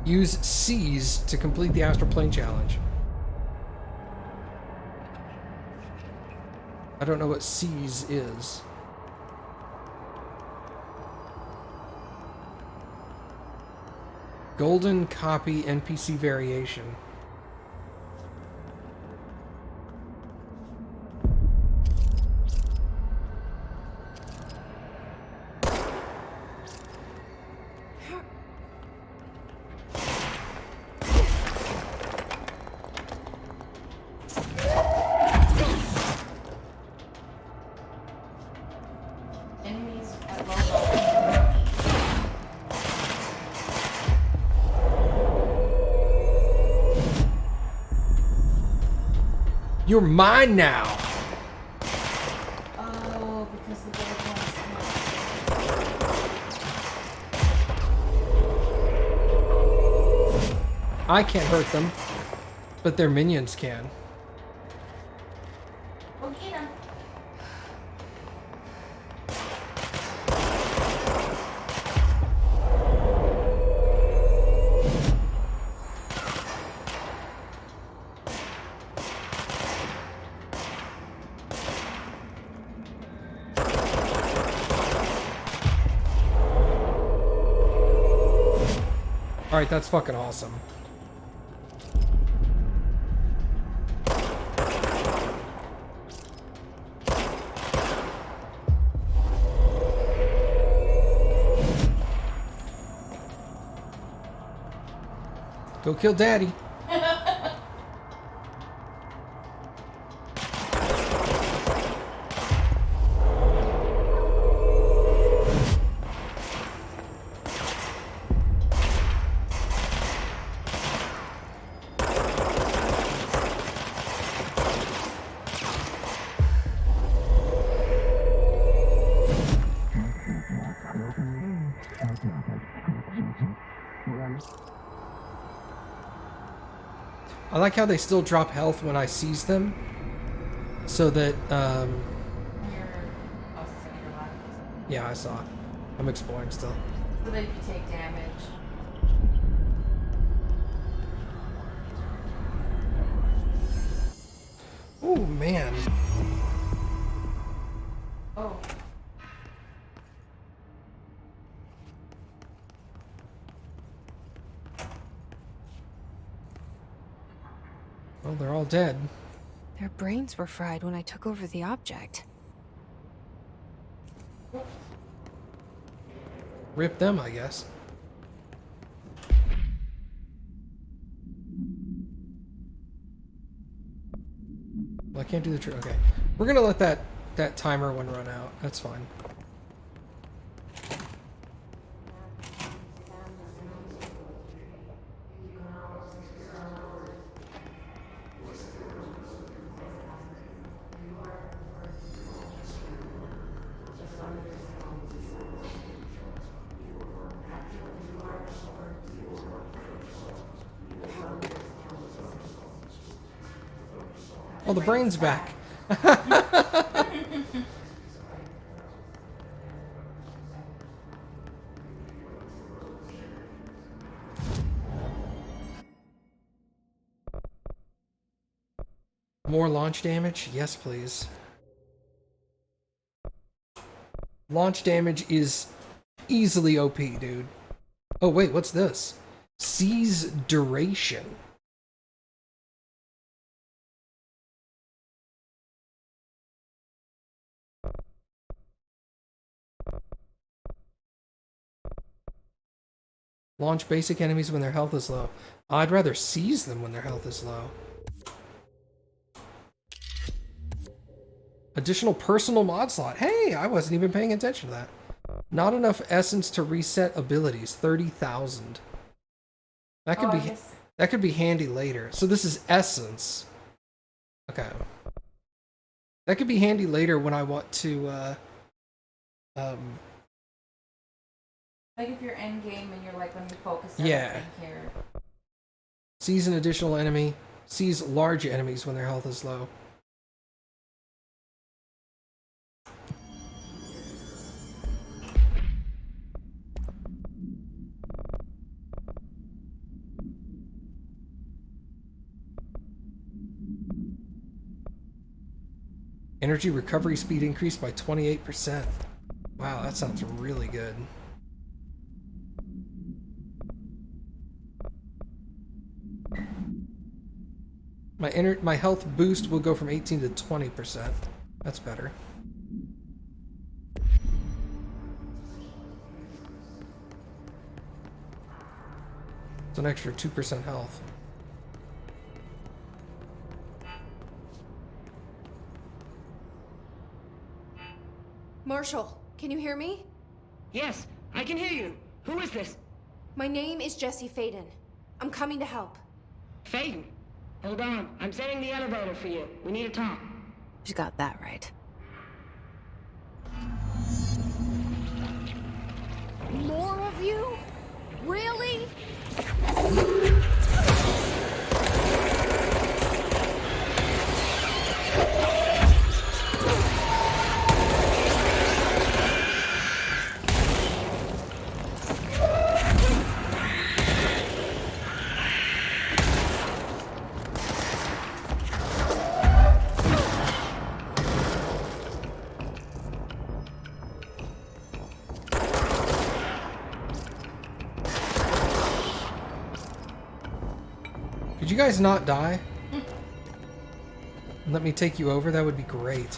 Use Seize to complete the Astral Plane challenge. I don't know what Seize is. Golden Copy NPC Variation. You're mine now! Oh, because the gold ones. I can't hurt them, but their minions can. Go get him. Alright, that's fucking awesome. Go kill Daddy. I like how they still drop health when I seize them, so that, yeah, I saw it. I'm exploring still. So that if you take damage. Oh, man. Oh. Well, they're all dead. Their brains were fried when I took over the object. Rip them, I guess. Well, I can't do the trick. Okay. We're gonna let that timer one run out. That's fine. Oh, the brain's back. More launch damage? Yes, please. Launch damage is easily OP, dude. Oh, wait, what's this? Seize duration. Launch basic enemies when their health is low. I'd rather seize them when their health is low. Additional personal mod slot. Hey, I wasn't even paying attention to that. Not enough essence to reset abilities. 30,000. That could be handy later. So this is essence. Okay. That could be handy later when I want to Like if you're end game and you're like, let me focus. Yeah. Here. Seize an additional enemy. Seize large enemies when their health is low. Energy recovery speed increased by 28%. Wow, that sounds really good. My health boost will go from 18 to 20%. That's better. It's an extra 2% health. Marshall, can you hear me? Yes, I can hear you. Who is this? My name is Jesse Faden. I'm coming to help. Faden. Hold on. I'm setting the elevator for you. We need to talk. You got that right. More of you? Really? Could you guys not die? Let me take you over, that would be great.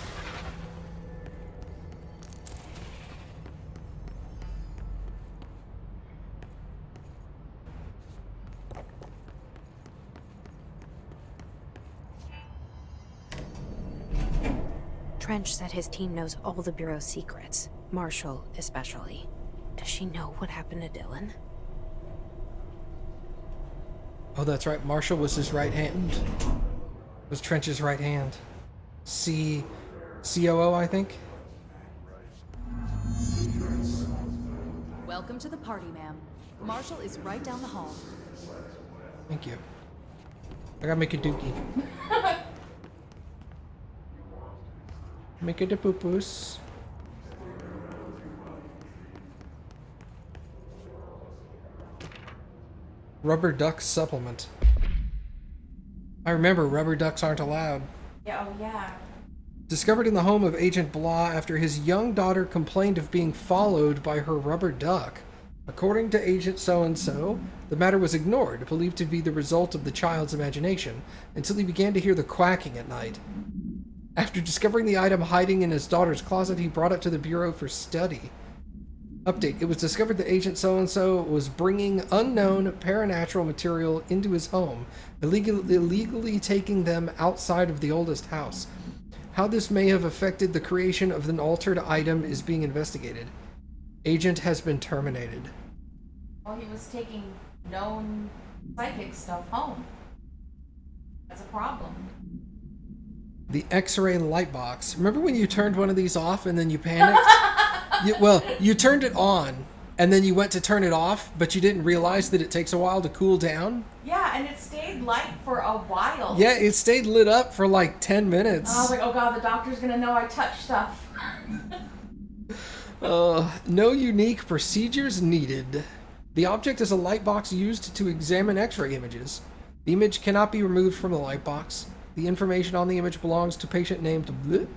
Trench said his team knows all the Bureau's secrets, Marshall especially. Does she know what happened to Dylan? Oh, that's right. Marshall was his right hand. Was Trench's right hand. COO, I think. Welcome to the party, ma'am. Marshall is right down the hall. Thank you. I gotta make a dookie. Make it a poo-poos. Rubber duck supplement. I remember rubber ducks aren't allowed. Yeah, oh yeah. Discovered in the home of Agent Blah after his young daughter complained of being followed by her rubber duck. According to Agent So-and-so, the matter was ignored, believed to be the result of the child's imagination, until he began to hear the quacking at night. After discovering the item hiding in his daughter's closet, he brought it to the Bureau for study. Update. It was discovered that Agent So-and-so was bringing unknown paranatural material into his home, illegally taking them outside of the oldest house. How this may have affected the creation of an altered item is being investigated. Agent has been terminated. Well, he was taking known psychic stuff home. That's a problem. The X-ray light box. Remember when you turned one of these off and then you panicked? You turned it on and then you went to turn it off, but you didn't realize that it takes a while to cool down? Yeah, and it stayed light for a while. Yeah, it stayed lit up for like 10 minutes. I was like, oh god, the doctor's gonna know I touched stuff. No unique procedures needed. The object is a light box used to examine X-ray images. The image cannot be removed from the light box. The information on the image belongs to patient named Bleh.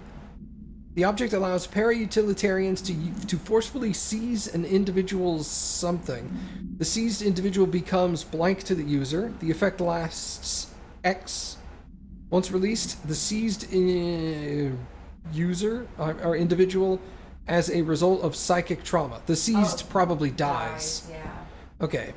The object allows para-utilitarians to forcefully seize an individual's something. The seized individual becomes blank to the user. The effect lasts X. Once released, the seized user or individual as a result of psychic trauma. The seized probably dies. Yeah. Okay.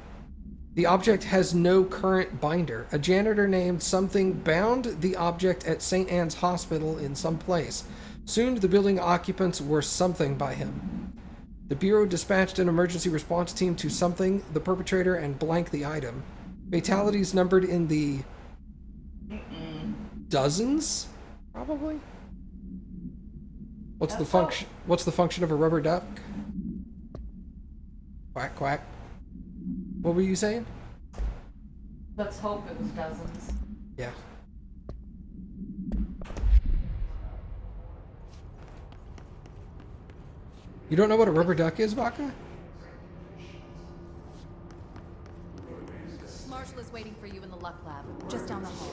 The object has no current binder. A janitor named something bound the object at St. Anne's Hospital in some place. Soon, the building occupants were something by him. The Bureau dispatched an emergency response team to something, the perpetrator, and blank the item. Fatalities numbered in the dozens, probably. What's the function? What's the function of a rubber duck? Quack quack. What were you saying? Let's hope it was dozens. Yeah. You don't know what a rubber duck is, Baka? Marshall is waiting for you in the luck lab, just down the hall.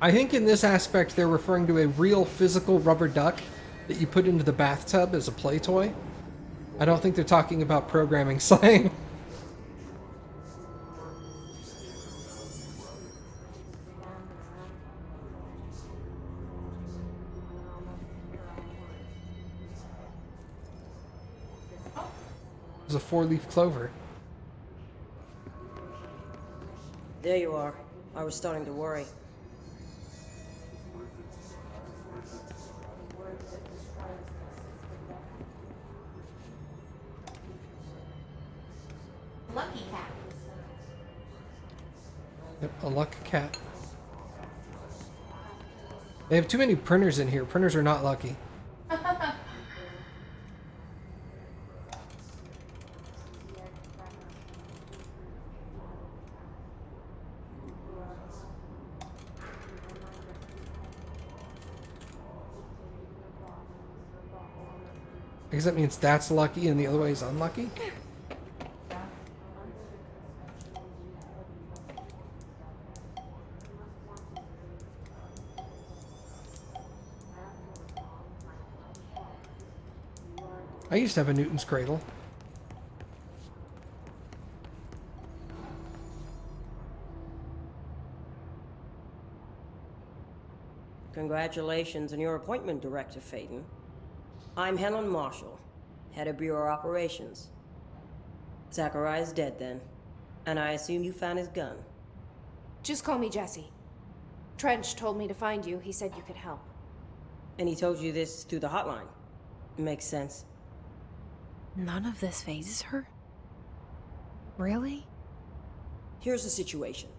I think in this aspect they're referring to a real physical rubber duck that you put into the bathtub as a play toy. I don't think they're talking about programming slang. There's a 4-leaf clover. There you are. I was starting to worry. Lucky cat. Yep, a luck cat. They have too many printers in here. Printers are not lucky. I guess that means that's lucky and the other way is unlucky? I used to have a Newton's cradle. Congratulations on your appointment, Director Faden. I'm Helen Marshall, head of Bureau Operations. Zachariah's dead then, and I assume you found his gun. Just call me Jesse. Trench told me to find you. He said you could help. And he told you this through the hotline. Makes sense. None of this phases her? Really? Here's the situation.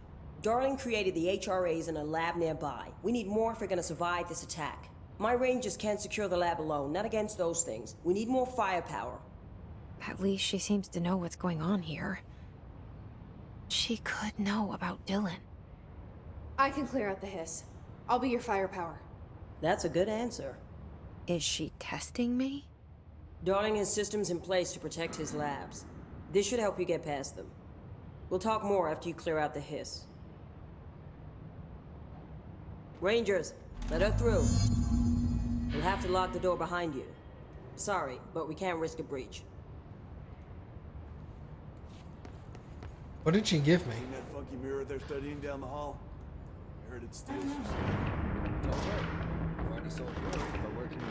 Darling created the HRAs in a lab nearby. We need more if we're gonna survive this attack. My rangers can't secure the lab alone, not against those things. We need more firepower. At least she seems to know what's going on here. She could know about Dylan. I can clear out the hiss. I'll be your firepower. That's a good answer. Is she testing me? Darling has systems in place to protect his labs. This should help you get past them. We'll talk more after you clear out the hiss. Rangers, let her through. We'll have to lock the door behind you. Sorry, but we can't risk a breach. What did she give me? Seen that funky mirror they're studying down the hall? I heard it steals your No way. I've already sold yours, but where can you...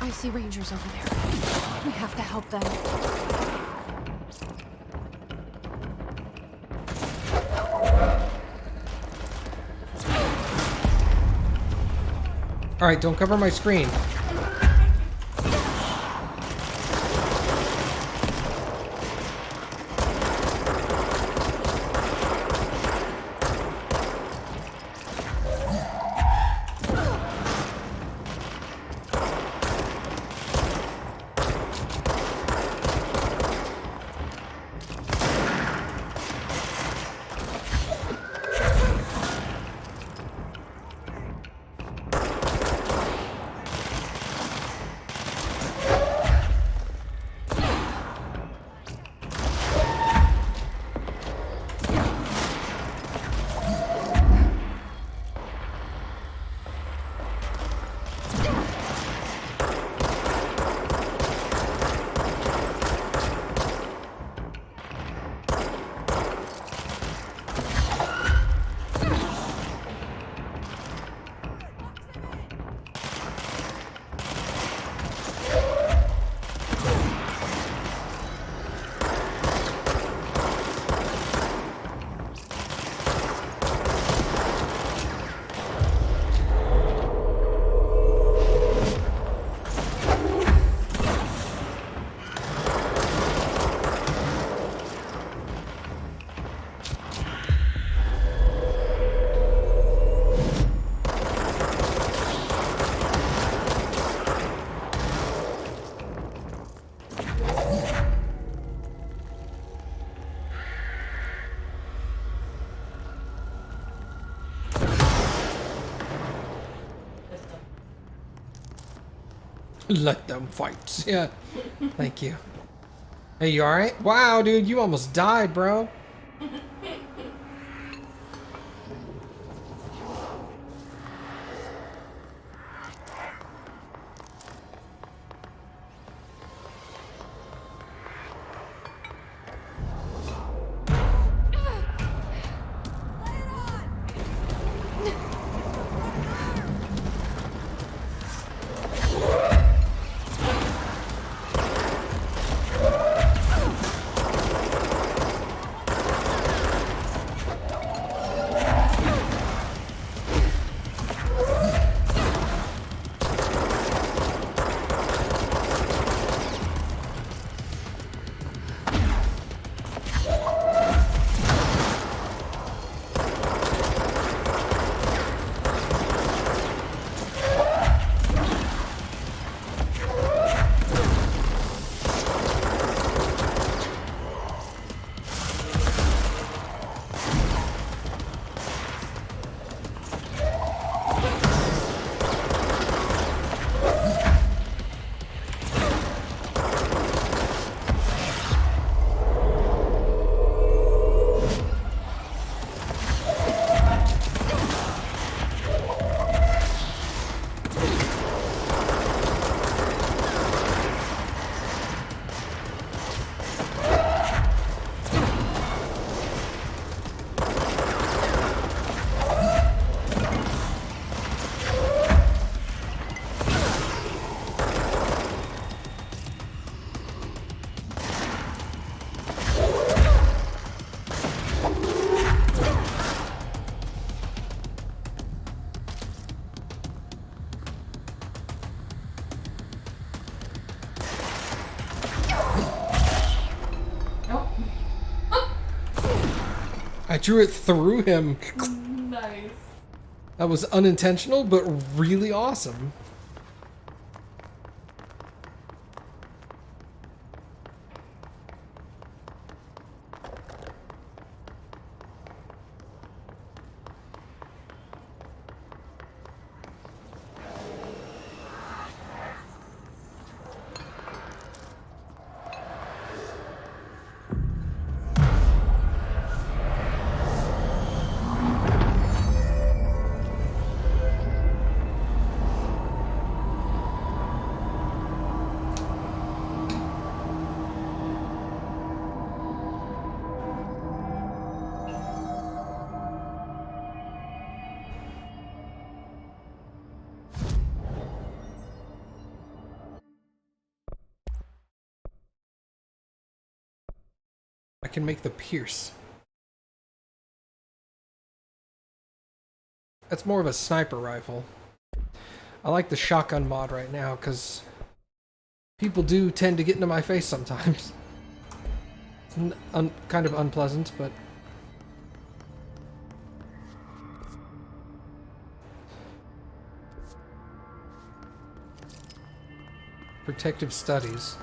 I see Rangers over there. We have to help them. Alright, don't cover my screen. Let them fight. Yeah. Thank you. Hey, you alright? Wow, dude, you almost died, bro. I drew it through him. Nice. That was unintentional, but really awesome. I can make the pierce. That's more of a sniper rifle. I like the shotgun mod right now because people do tend to get into my face sometimes. It's kind of unpleasant, but... Protective studies.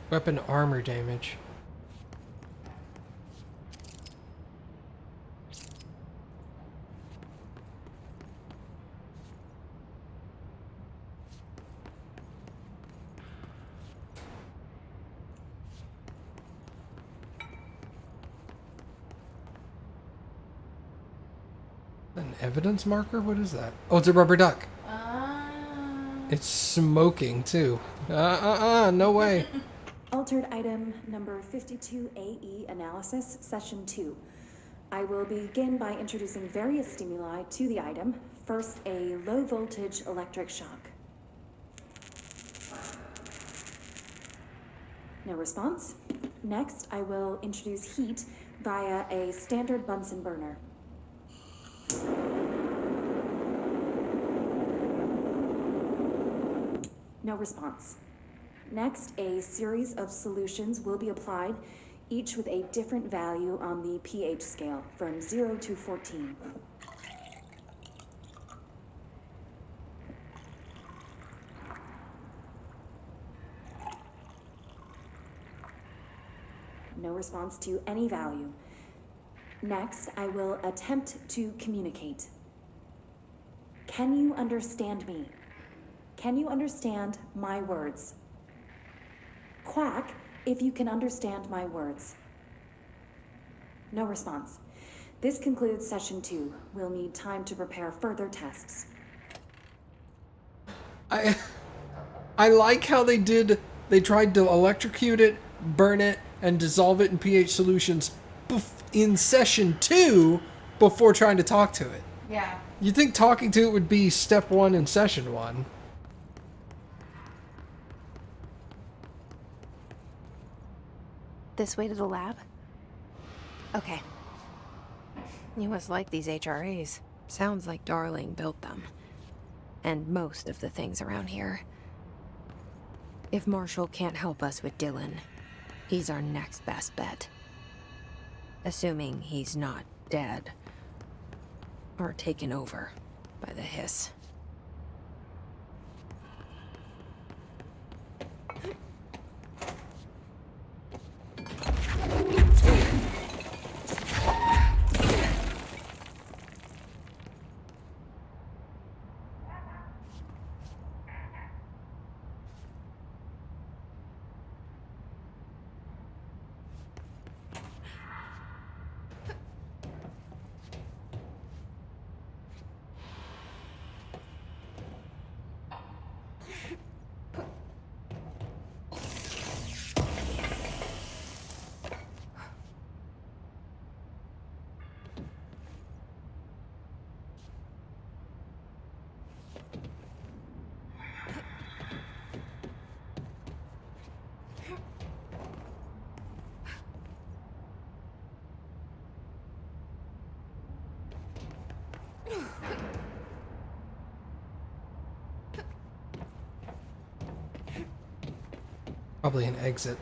Weapon armor damage. An evidence marker? What is that? Oh, it's a rubber duck. It's smoking, too. No way. Altered item number 52AE analysis, session 2. I will begin by introducing various stimuli to the item. First, a low voltage electric shock. No response. Next, I will introduce heat via a standard Bunsen burner. No response. Next, a series of solutions will be applied, each with a different value on the pH scale, from 0 to 14. No response to any value. Next, I will attempt to communicate. Can you understand me? Can you understand my words? Quack if you can understand my words. No response. This concludes session 2. We'll need time to prepare further tests. I like how they tried to electrocute it, burn it, and dissolve it in pH solutions in session 2 before trying to talk to it. Yeah. You'd think talking to it would be step 1 in session 1. This way to the lab? Okay. You must like these HRAs. Sounds like Darling built them. And most of the things around here. If Marshall can't help us with Dylan, he's our next best bet. Assuming he's not dead. Or taken over by the hiss. Probably an exit.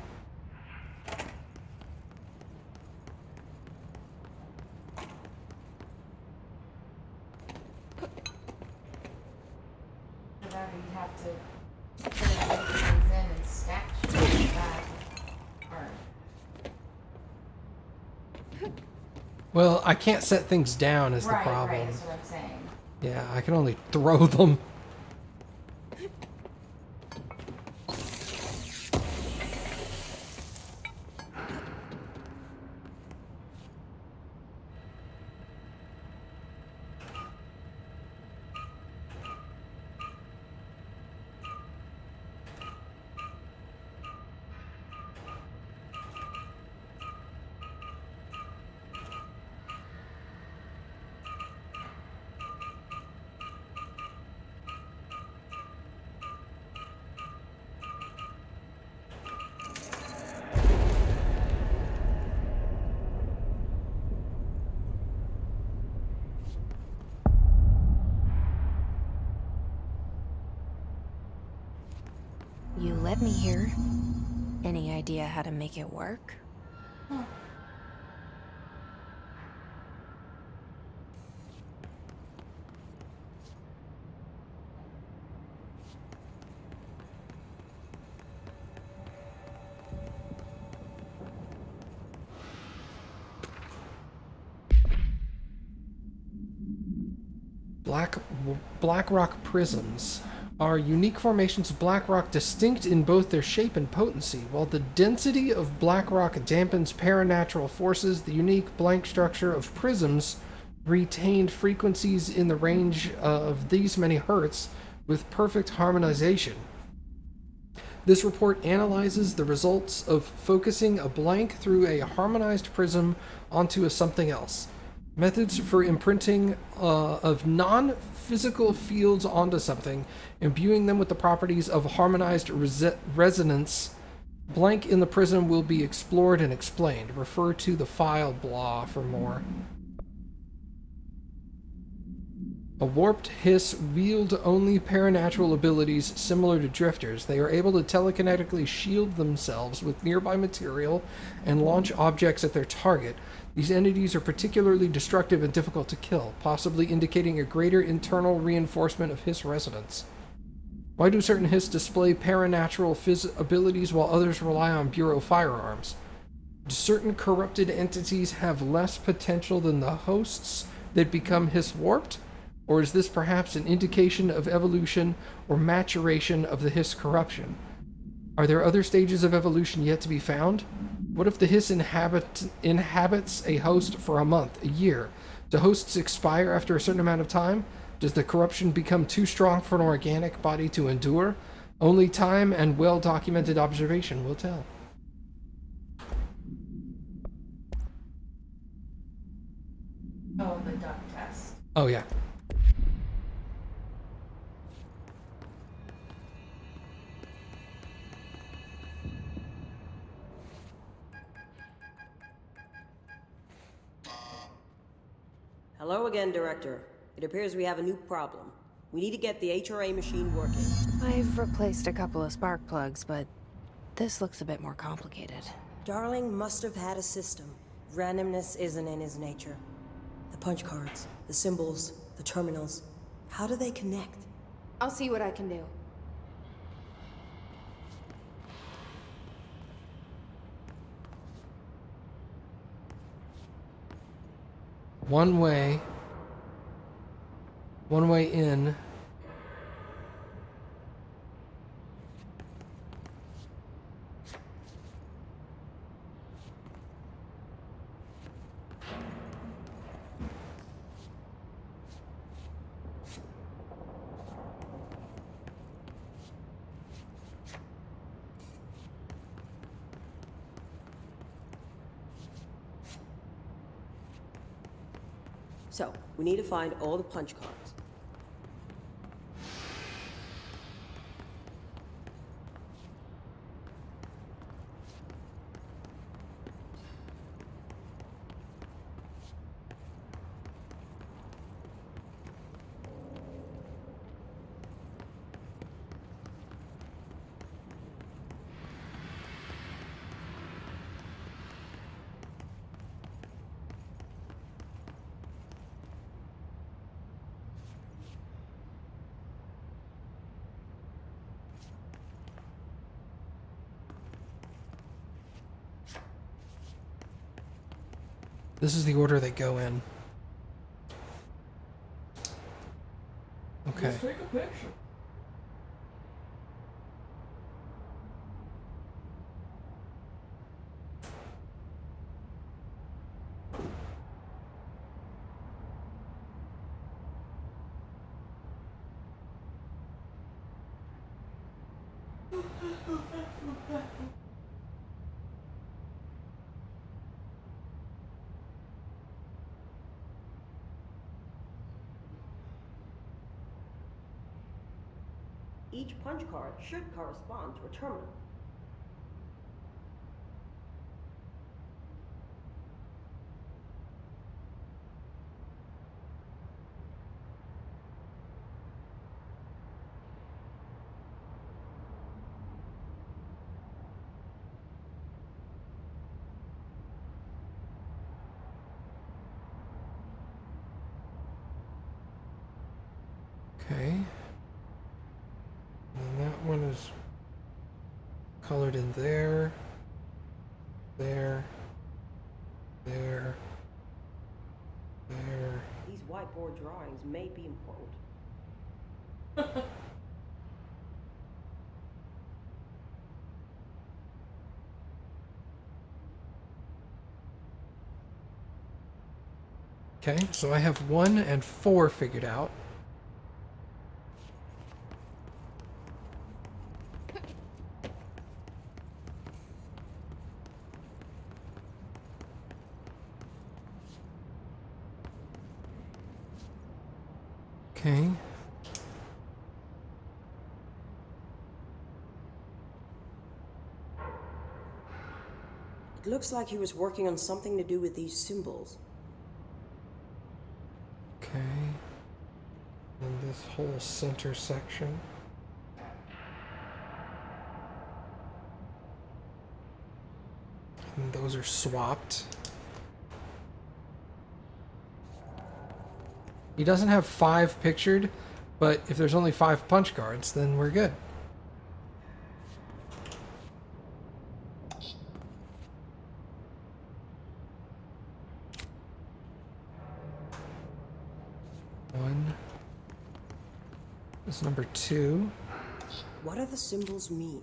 Without you'd have to put things in and stack shit like that. Or... Well, I can't set things down is the problem. Right, that's what I'm saying. Yeah, I can only throw them. You led me here. Any idea how to make it work? Black rock prisms are unique formations of black rock distinct in both their shape and potency. While the density of black rock dampens paranatural forces, the unique blank structure of prisms retained frequencies in the range of these many hertz with perfect harmonization. This report analyzes the results of focusing a blank through a harmonized prism onto a something else. Methods for imprinting of non-physical fields onto something, imbuing them with the properties of harmonized resonance. Blank in the prism will be explored and explained. Refer to the file blah for more. A warped hiss wield only paranatural abilities similar to drifters. They are able to telekinetically shield themselves with nearby material and launch objects at their target. These entities are particularly destructive and difficult to kill, possibly indicating a greater internal reinforcement of hiss resonance. Why do certain hiss display paranatural abilities while others rely on Bureau firearms? Do certain corrupted entities have less potential than the hosts that become hiss warped? Or is this perhaps an indication of evolution or maturation of the hiss corruption? Are there other stages of evolution yet to be found? What if the hiss inhabits a host for a month, a year? Do hosts expire after a certain amount of time? Does the corruption become too strong for an organic body to endure? Only time and well-documented observation will tell. Oh, the duck test. Oh, yeah. Hello again, Director. It appears we have a new problem. We need to get the HRA machine working. I've replaced a couple of spark plugs, but this looks a bit more complicated. Darling must have had a system. Randomness isn't in his nature. The punch cards, the symbols, the terminals. How do they connect? I'll see what I can do. One way in. So, we need to find all the punch cards. This is the order they go in. Okay. Let's take a picture. Each punch card should correspond to a terminal. Okay. And that one is colored in there, there, there, there. These whiteboard drawings may be important. Okay, so I have 1 and 4 figured out. Okay. It looks like he was working on something to do with these symbols. Okay. And this whole center section. And those are swapped. He doesn't have 5 pictured, but if there's only 5 punch cards, then we're good. One. This is number 2. What do the symbols mean?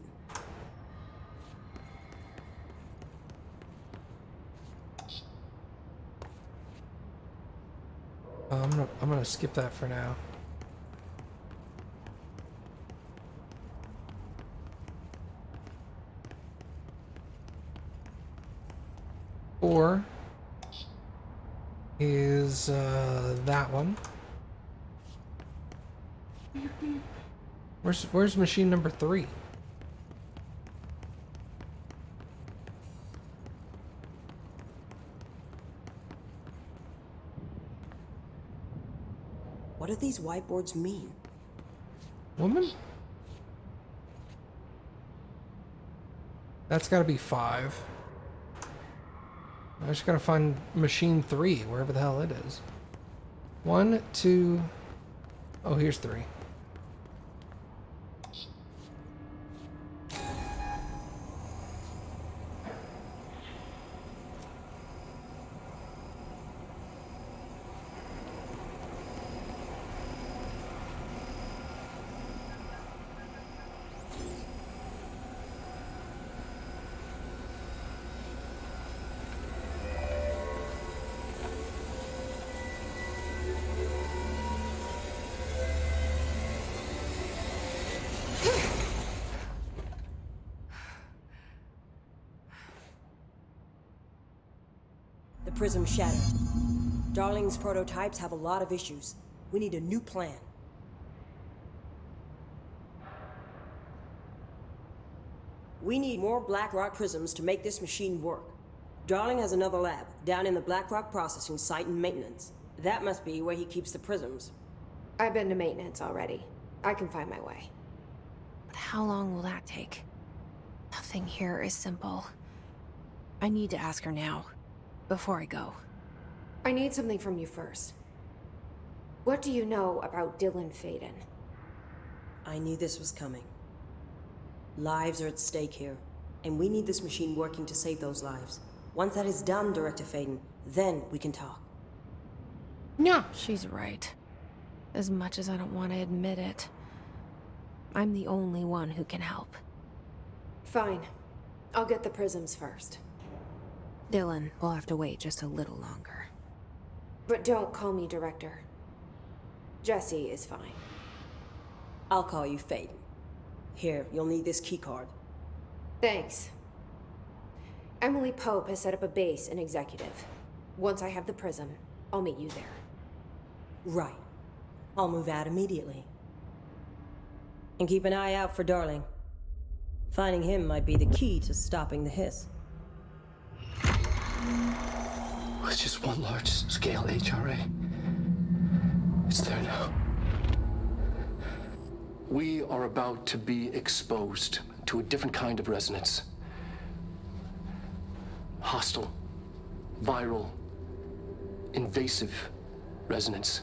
I'm gonna skip that for now. Four is that one. Where's machine number 3? What do these whiteboards mean? Woman? That's gotta be 5. I just gotta find machine 3, wherever the hell it is. 1, 2... Oh, here's 3. The prism shattered. Darling's prototypes have a lot of issues. We need a new plan. We need more Black Rock prisms to make this machine work. Darling has another lab down in the Black Rock processing site in maintenance. That must be where he keeps the prisms. I've been to maintenance already. I can find my way. But how long will that take? Nothing here is simple. I need to ask her now, before I go. I need something from you first. What do you know about Dylan Faden? I knew this was coming. Lives are at stake here, and we need this machine working to save those lives. Once that is done, Director Faden, then we can talk. Yeah. She's right. As much as I don't want to admit it. I'm the only one who can help. Fine. I'll get the prisms first. Dylan will have to wait just a little longer. But don't call me Director. Jesse is fine. I'll call you Faden. Here, you'll need this keycard. Thanks. Emily Pope has set up a base in Executive. Once I have the prism, I'll meet you there. Right. I'll move out immediately. And keep an eye out for Darling. Finding him might be the key to stopping the hiss. It's just one large-scale HRA. It's there now. We are about to be exposed to a different kind of resonance. Hostile, viral, invasive resonance.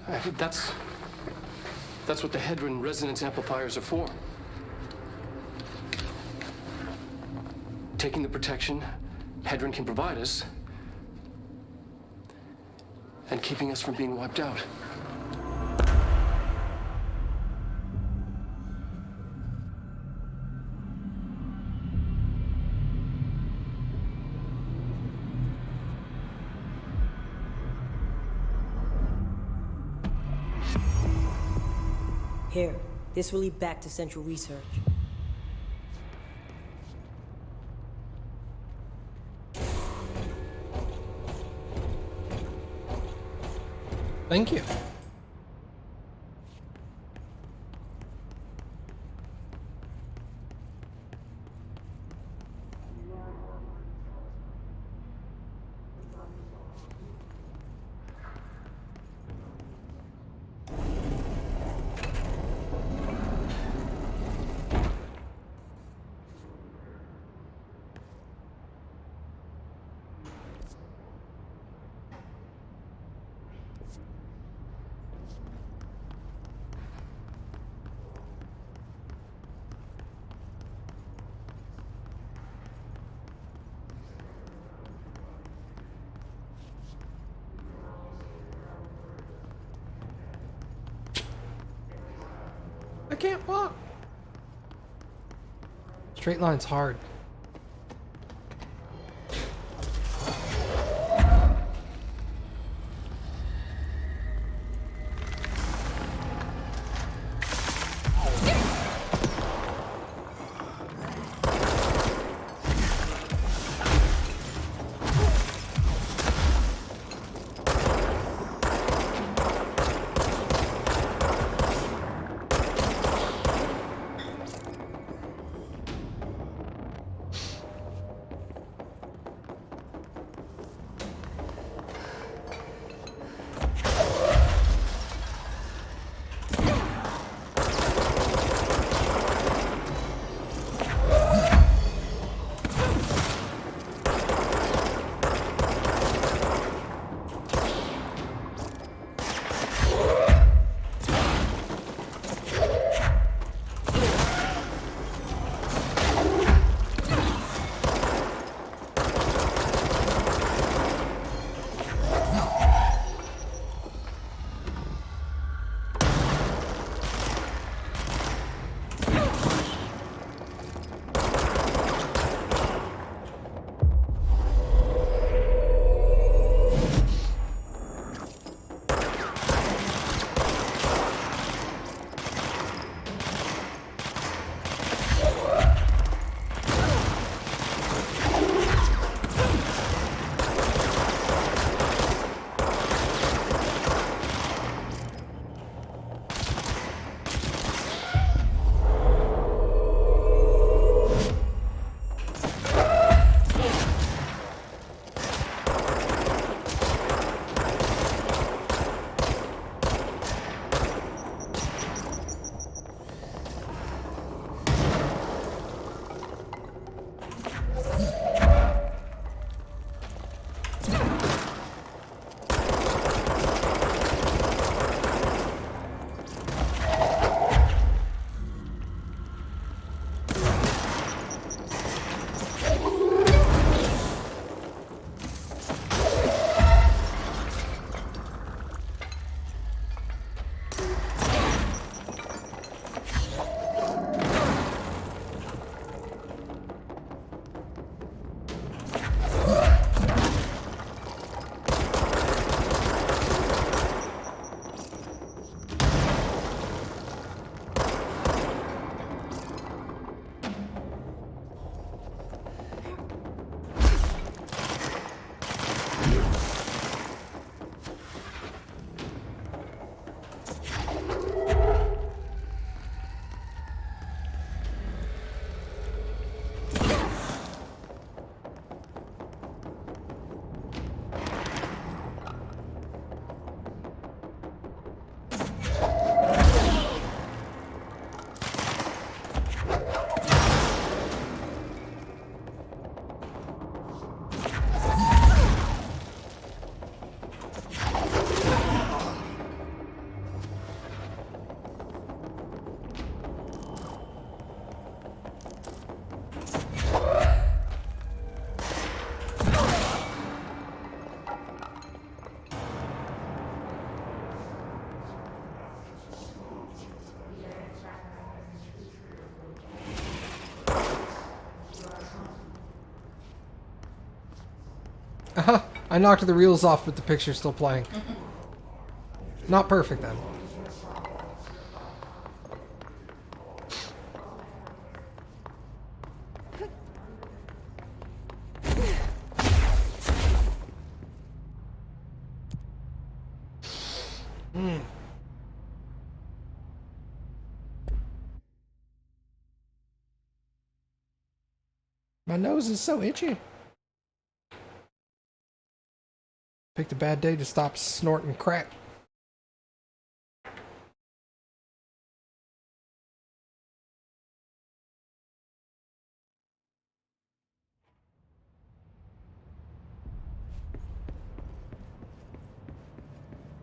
That's what the Hedron resonance amplifiers are for. Taking the protection Hedron can provide us and keeping us from being wiped out. Here, this will lead back to Central Research. Thank you. I can't walk. Straight line's hard. I knocked the reels off, but the picture's still playing. Not perfect then. Mm. My nose is so itchy. Picked a bad day to stop snorting crack.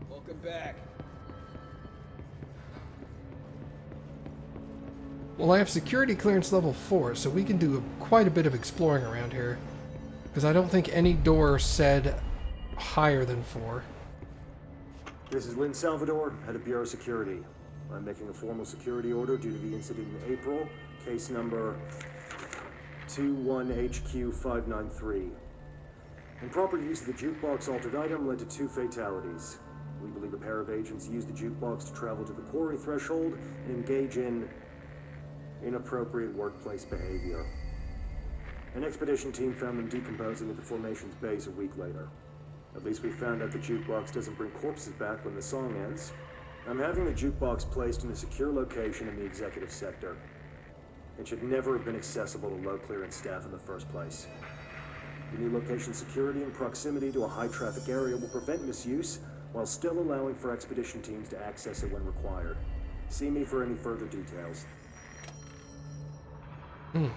Welcome back. Well, I have security clearance level 4, so we can do quite a bit of exploring around here. Because I don't think any door said higher than 4. This is Lynn Salvador, head of Bureau Security. I'm making a formal security order due to the incident in April, case number 21HQ593. Improper use of the jukebox altered item led to 2 fatalities. We believe a pair of agents used the jukebox to travel to the quarry threshold and engage in inappropriate workplace behavior. An expedition team found them decomposing at the formation's base a week later. At least we found out the jukebox doesn't bring corpses back when the song ends. I'm having the jukebox placed in a secure location in the executive sector. It should never have been accessible to low clearance staff in the first place. The new location security and proximity to a high traffic area will prevent misuse while still allowing for expedition teams to access it when required. See me for any further details. Hmm.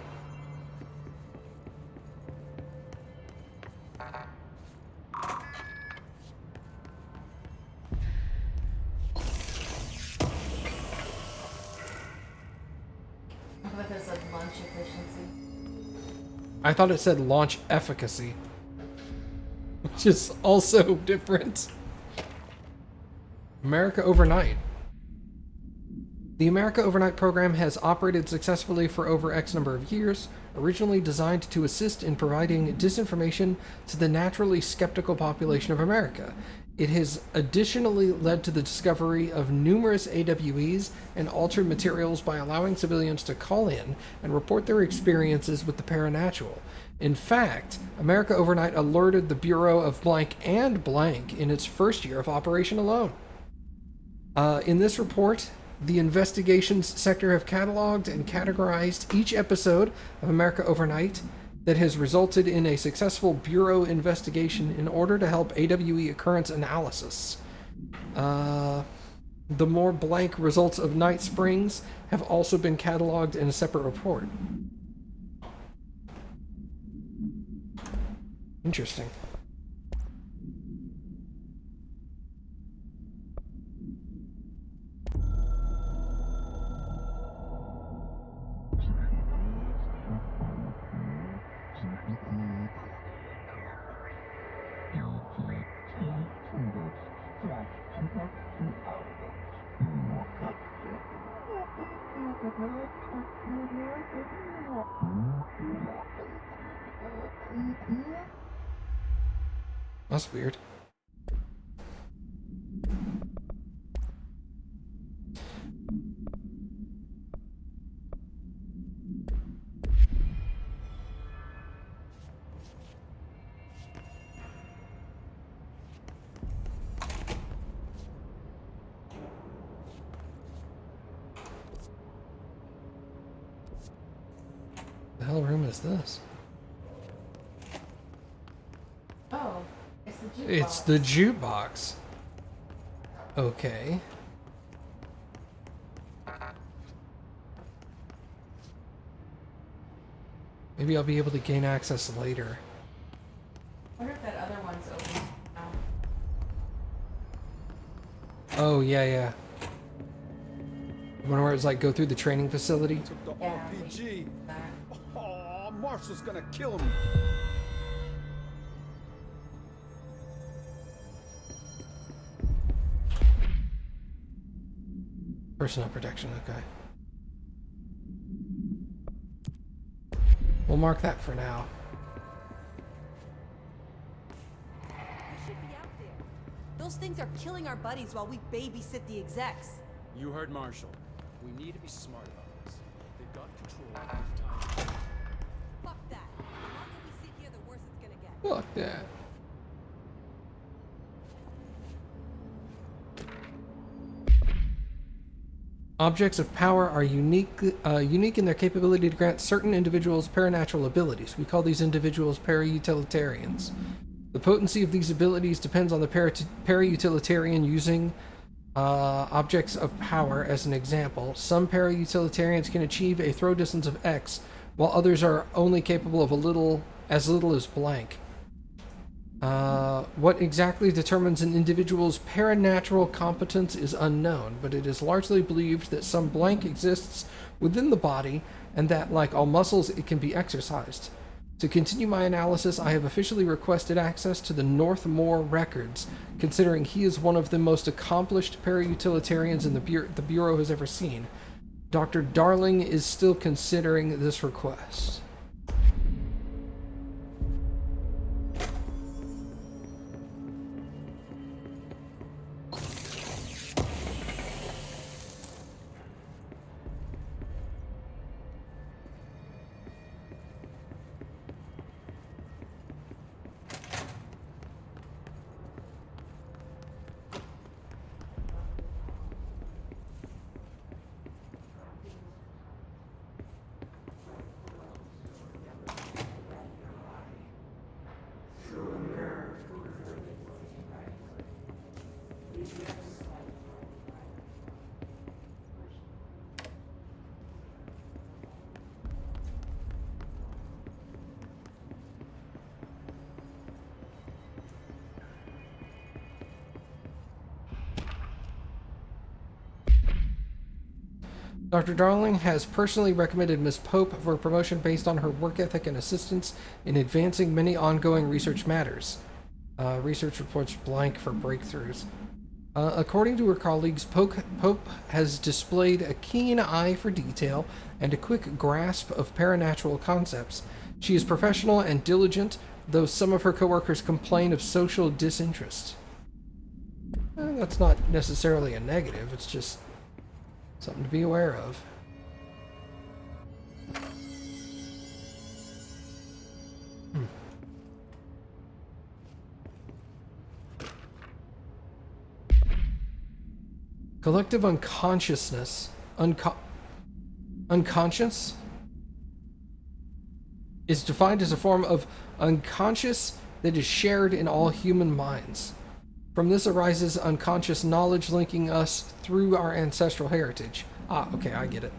But there's like lunch efficiency. I thought it said launch efficacy, which is also different. America Overnight. The America Overnight program has operated successfully for over X number of years, originally designed to assist in providing disinformation to the naturally skeptical population of America. It has additionally led to the discovery of numerous AWEs and altered materials by allowing civilians to call in and report their experiences with the paranatural. In fact, America Overnight alerted the Bureau of blank and blank in its first year of operation alone. In this report, the investigations sector have cataloged and categorized each episode of America Overnight that has resulted in a successful Bureau investigation in order to help AWE occurrence analysis. The more blank results of Night Springs have also been cataloged in a separate report. Interesting. That's weird. The hell room is this? Oh, it's the jukebox. It's the jukebox. Okay. Maybe I'll be able to gain access later. I wonder if that other one's open now. Oh, yeah. One where it's like go through the training facility. Took the Yeah, RPG. that. Oh, Marshall's gonna kill me. Personal protection, okay. We'll mark that for now. You should be out there. Those things are killing our buddies while we babysit the execs. You heard Marshall. We need to be smart about this. They've got control of the time. Fuck that. The longer we sit here, the worse it's gonna get. Fuck that. Objects of power are unique in their capability to grant certain individuals paranatural abilities. We call these individuals para-utilitarians. The potency of these abilities depends on the para-utilitarian using objects of power as an example. Some para-utilitarians can achieve a throw distance of X, while others are only capable of as little as blank. What exactly determines an individual's paranatural competence is unknown, but it is largely believed that some blank exists within the body, and that, like all muscles, it can be exercised. To continue my analysis, I have officially requested access to the Northmore records, considering he is one of the most accomplished para-utilitarians in the Bureau has ever seen. Dr. Darling is still considering this request. Dr. Darling has personally recommended Ms. Pope for promotion based on her work ethic and assistance in advancing many ongoing research matters. Research reports blank for breakthroughs. According to her colleagues, Pope has displayed a keen eye for detail and a quick grasp of paranatural concepts. She is professional and diligent, though some of her coworkers complain of social disinterest. That's not necessarily a negative, it's just something to be aware of. Collective unconsciousness. Unconscious is defined as a form of unconscious that is shared in all human minds. From this arises unconscious knowledge linking us through our ancestral heritage. Okay, I get it.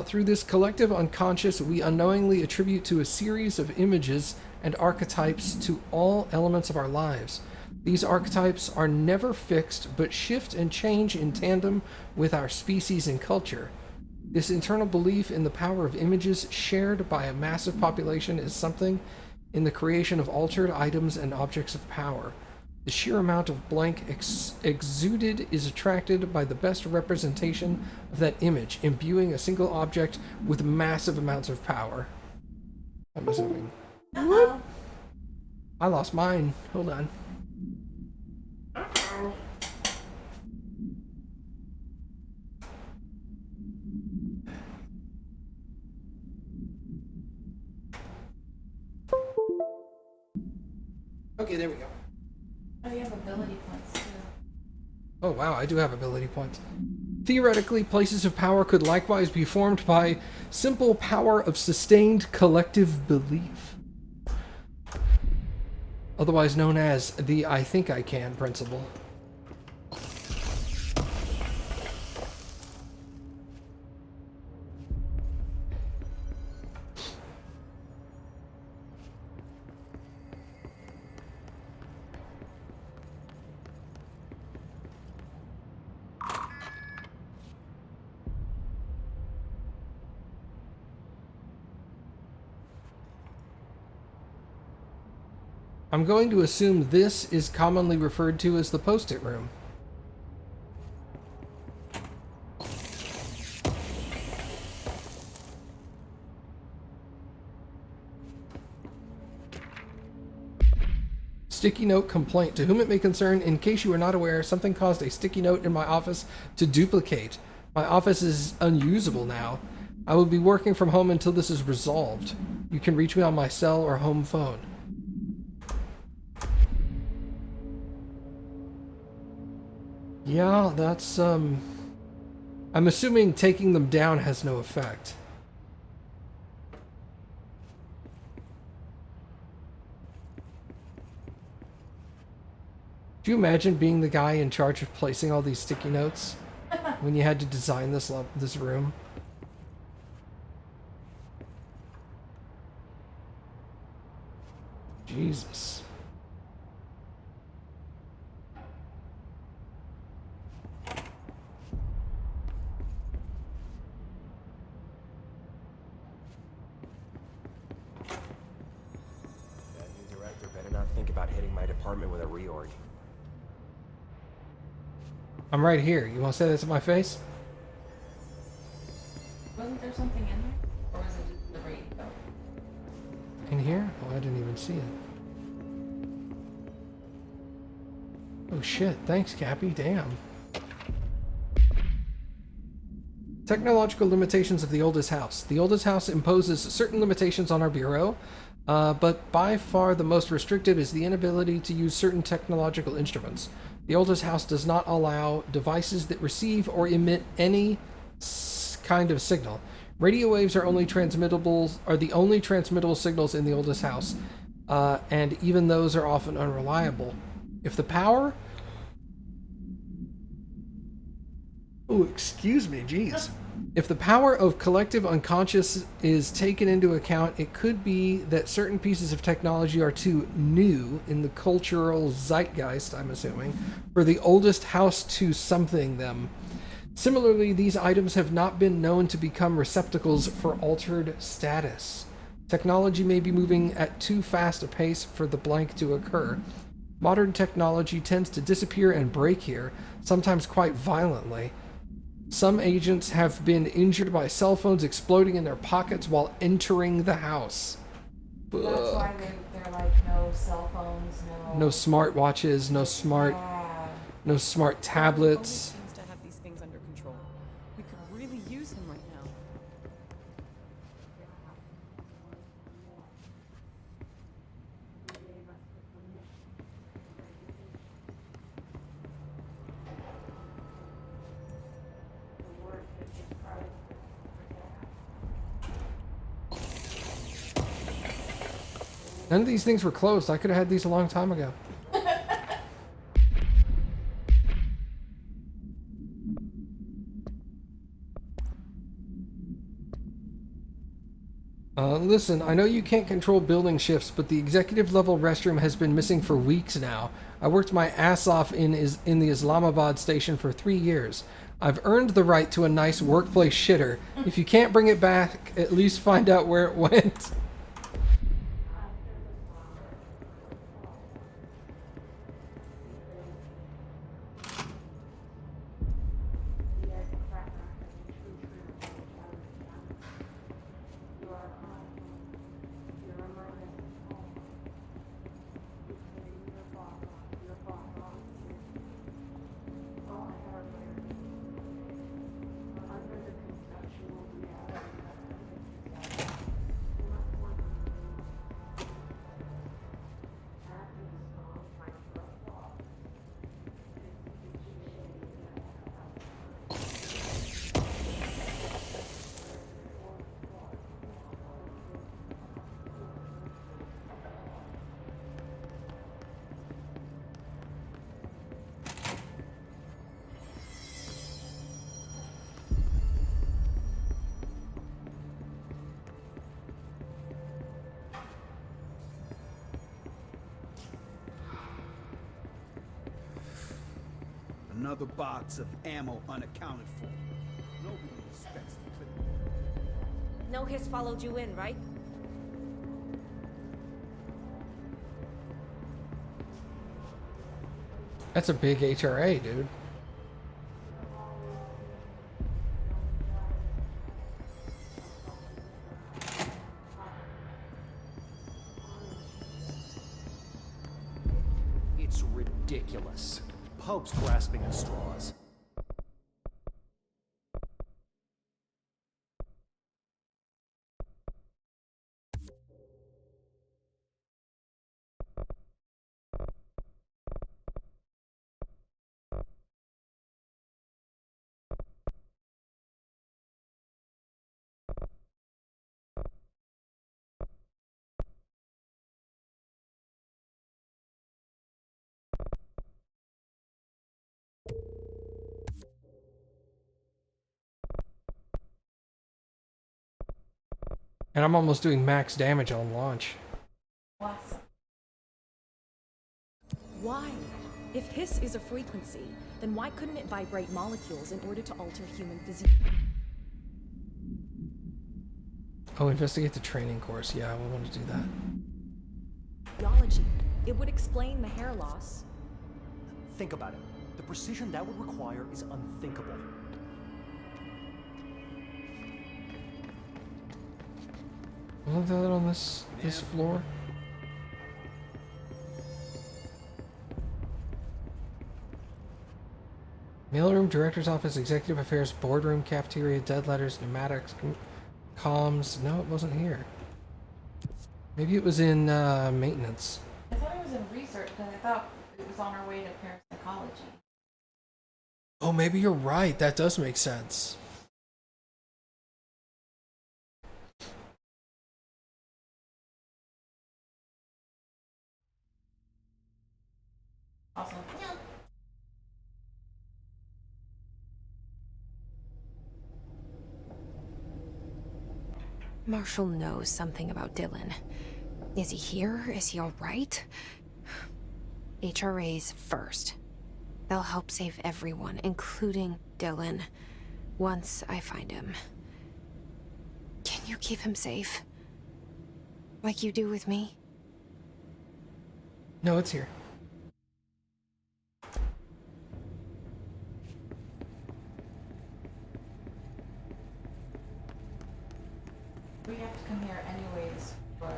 Through this collective unconscious, we unknowingly attribute to a series of images and archetypes to all elements of our lives. These archetypes are never fixed, but shift and change in tandem with our species and culture. This internal belief in the power of images shared by a massive population is something in the creation of altered items and objects of power. The sheer amount of blank exuded is attracted by the best representation of that image, imbuing a single object with massive amounts of power. I'm assuming. Uh-oh. I lost mine. Hold on. Okay, there we go. Oh, you have ability points too. Oh wow, I do have ability points. Theoretically, places of power could likewise be formed by simple power of sustained collective belief. Otherwise known as the I think I can principle. I'm going to assume this is commonly referred to as the post-it room. Sticky note complaint. To whom it may concern, in case you are not aware, something caused a sticky note in my office to duplicate. My office is unusable now. I will be working from home until this is resolved. You can reach me on my cell or home phone. Yeah, that's I'm assuming taking them down has no effect. Do you imagine being the guy in charge of placing all these sticky notes when you had to design this room? Jesus. That new director better not think about hitting my department with a reorg. I'm right here. You want to say that to my face? Wasn't there something in there? Or was it just the radio? In here? Oh, I didn't even see it. Oh shit, thanks Cappy, damn. Technological limitations of the oldest house. The oldest house imposes certain limitations on our bureau, but by far the most restrictive is the inability to use certain technological instruments. The oldest house does not allow devices that receive or emit any kind of signal. Radio waves are the only transmittable signals in the oldest house, and even those are often unreliable. If the power... Oh, excuse me, jeez. If the power of collective unconscious is taken into account, it could be that certain pieces of technology are too new in the cultural zeitgeist, I'm assuming, for the oldest house to something them. Similarly, these items have not been known to become receptacles for altered status. Technology may be moving at too fast a pace for the blank to occur. Modern technology tends to disappear and break here, sometimes quite violently. Some agents have been injured by cell phones exploding in their pockets while entering the house. That's why they're like no cell phones, no smart watches, no smart tablets. Seems to have these things under control. We could really use him right now. None of these things were closed. I could have had these a long time ago. Listen, I know you can't control building shifts, but the executive level restroom has been missing for weeks now. I worked my ass off in the Islamabad station for 3 years. I've earned the right to a nice workplace shitter. If you can't bring it back, at least find out where it went. Another box of ammo unaccounted for. Nobody expects to clip. No hiss followed you in, right? That's a big HRA, dude. It's ridiculous. Pope's grasping at straws. And I'm almost doing max damage on launch. Awesome. Why? If hiss is a frequency, then why couldn't it vibrate molecules in order to alter human physique? Oh, investigate the training course. Yeah, I want to do that. Biology. It would explain the hair loss. Think about it. The precision that would require is unthinkable. Wasn't that on this floor? Mailroom, director's office, executive affairs, boardroom, cafeteria, dead letters, pneumatics, comms. No, it wasn't here. Maybe it was in maintenance. I thought it was in research because I thought it was on our way to parapsychology. Oh, maybe you're right. That does make sense. Awesome. Yeah. Marshall knows something about Dylan. Is he here? Is he all right? HRA's first. They'll help save everyone, including Dylan, once I find him. Can you keep him safe? Like you do with me? No, it's here. We have to come here anyways for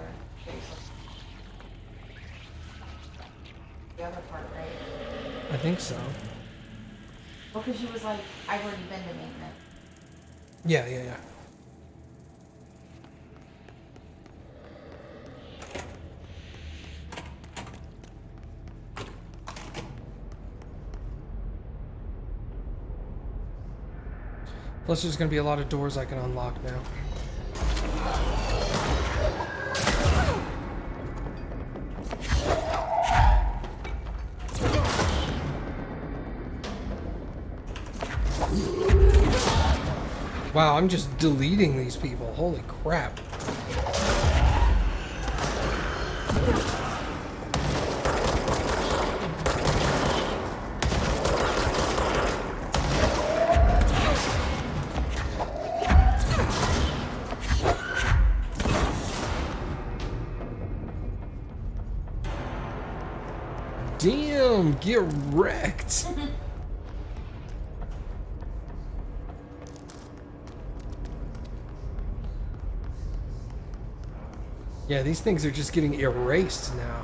the other part, right? I think so. Well, because she was like, I've already been to maintenance. Yeah. Plus, there's going to be a lot of doors I can unlock now. Wow, I'm just deleting these people. Holy crap. Damn, get wrecked. Yeah, these things are just getting erased now.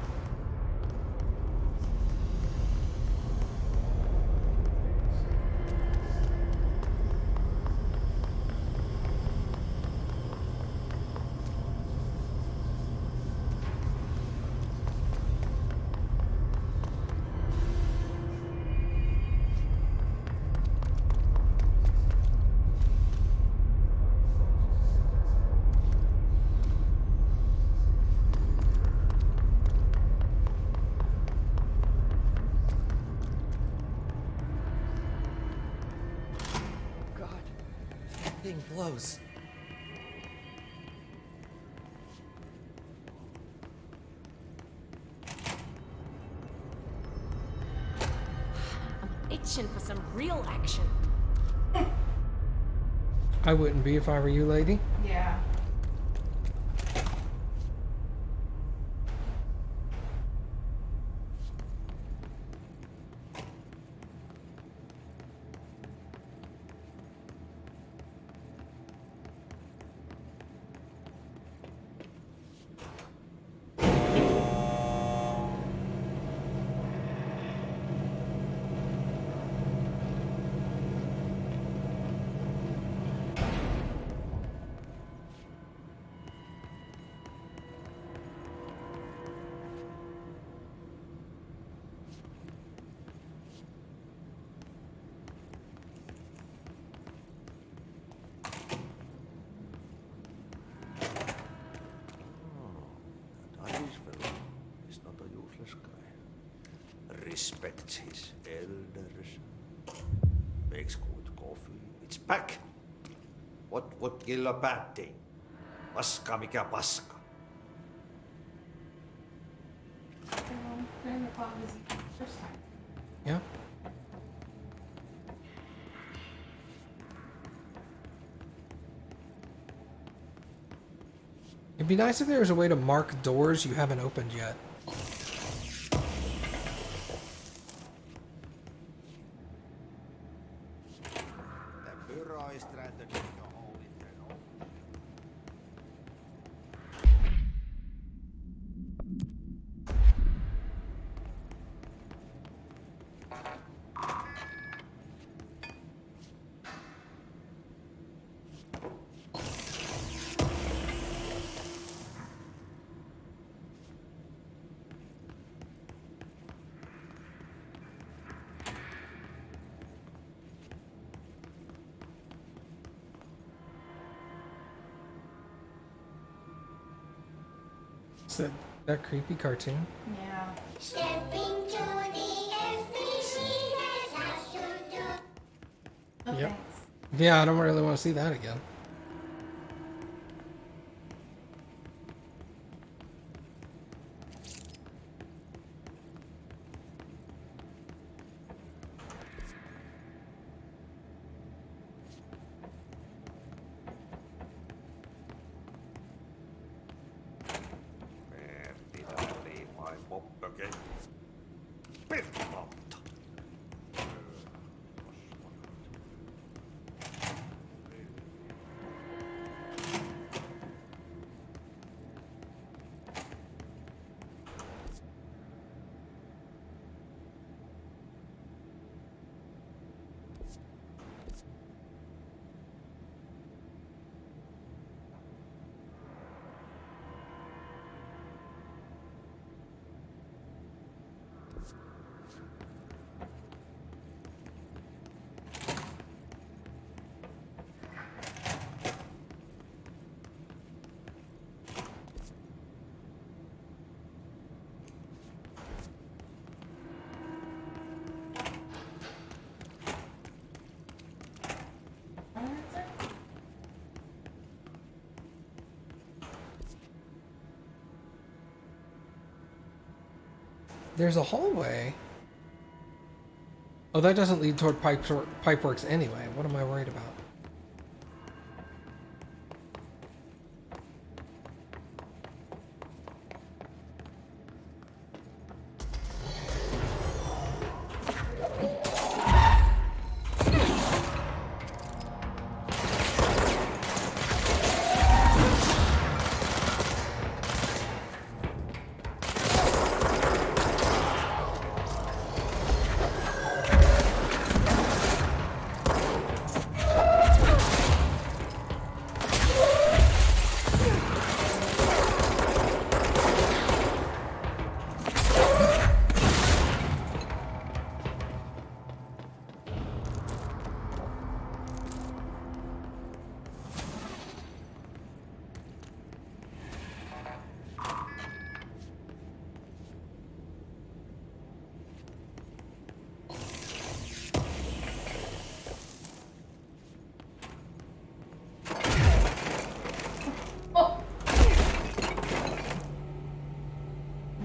Blows. I'm itching for some real action. I wouldn't be if I were you, lady. Yeah. Respects his elders. Makes good coffee. It's back. What kill a bad thing? Paska mikä paska. Yeah. It'd be nice if there was a way to mark doors you haven't opened yet. The bureau is trying to dig a hole in their own. Is that creepy cartoon? Yeah. Oh, Yep. thanks. Yeah, I don't really want to see that again. Merti vai poppöke. Perkautta. There's a hallway. Oh, that doesn't lead toward Pipeworks anyway. What am I worried about?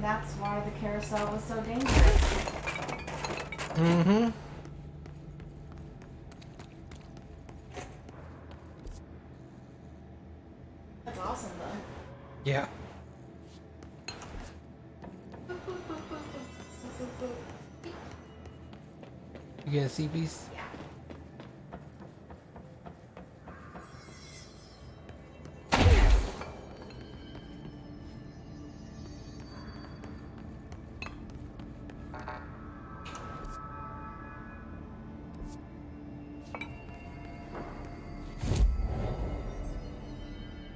That's why the carousel was so dangerous. Mm-hmm. That's awesome, though. Yeah. You gonna see these? Yeah.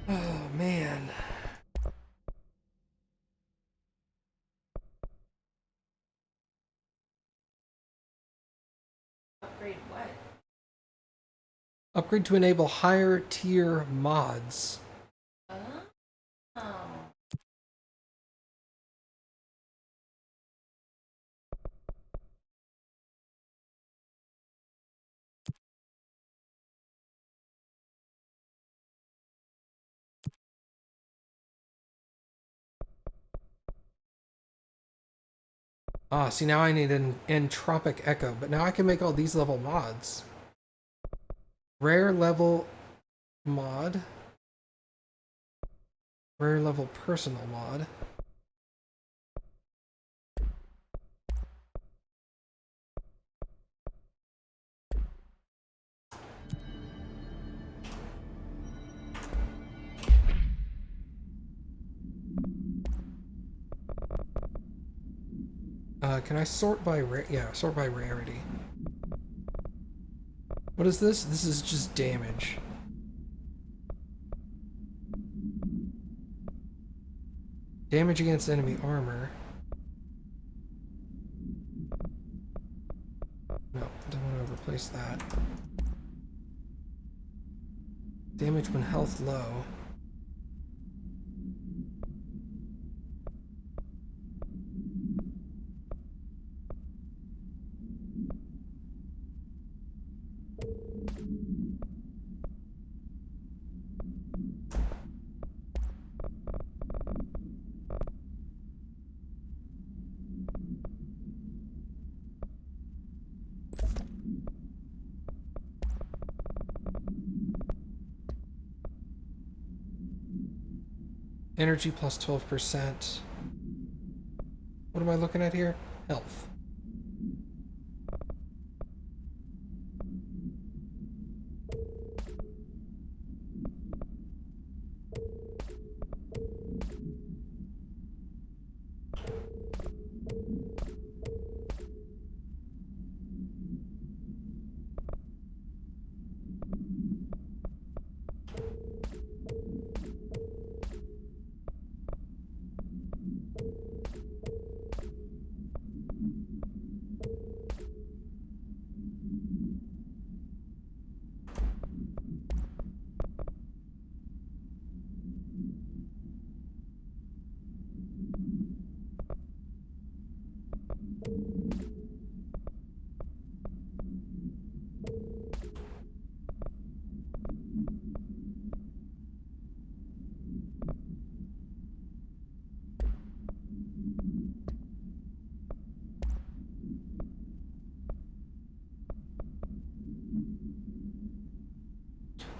Oh, man. Upgrade what? Upgrade to enable higher tier mods. Ah, see, now I need an entropic echo, but now I can make all these level mods. Rare level mod. Rare level personal mod. Can I sort by sort by rarity. What is this? This is just damage. Damage against enemy armor. No, I don't want to replace that. Damage when health low. Energy plus 12%. What am I looking at here? Health.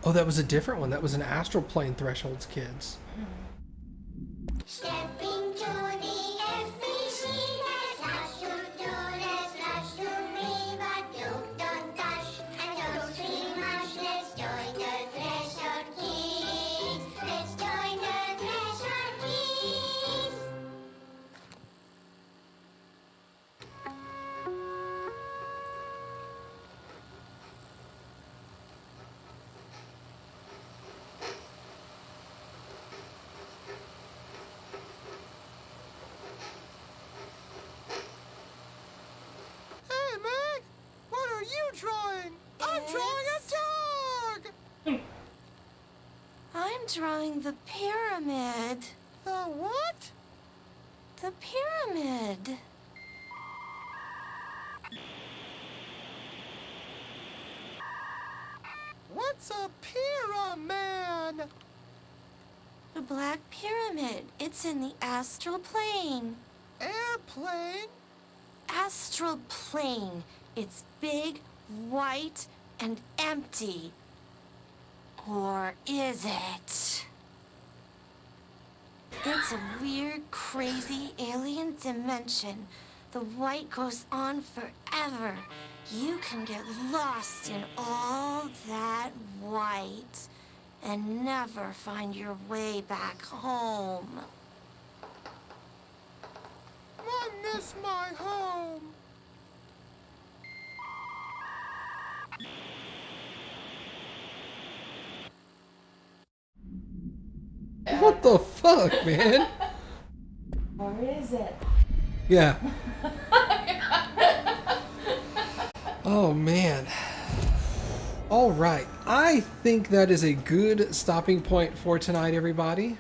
Oh, that was a different one. That was an Astral Plane Thresholds Kids. Stepping to the FBC, there's lots to do, there's lots to read, but you don't dash and don't scream much. Let's join the Threshold Kids. Let's join the Threshold Kids. Hey, Meg! What are you drawing? I'm drawing a dog! I'm drawing the pyramid. The what? The pyramid. What's a pyramid? The Black Pyramid. It's in the astral plane. Airplane? Astral plane. It's big, white, and empty. Or is it? It's a weird, crazy alien dimension. The white goes on forever. You can get lost in all that white and never find your way back home. I miss my home. What the fuck, man? Or is it? Yeah. Oh, man. All right. I think that is a good stopping point for tonight, everybody.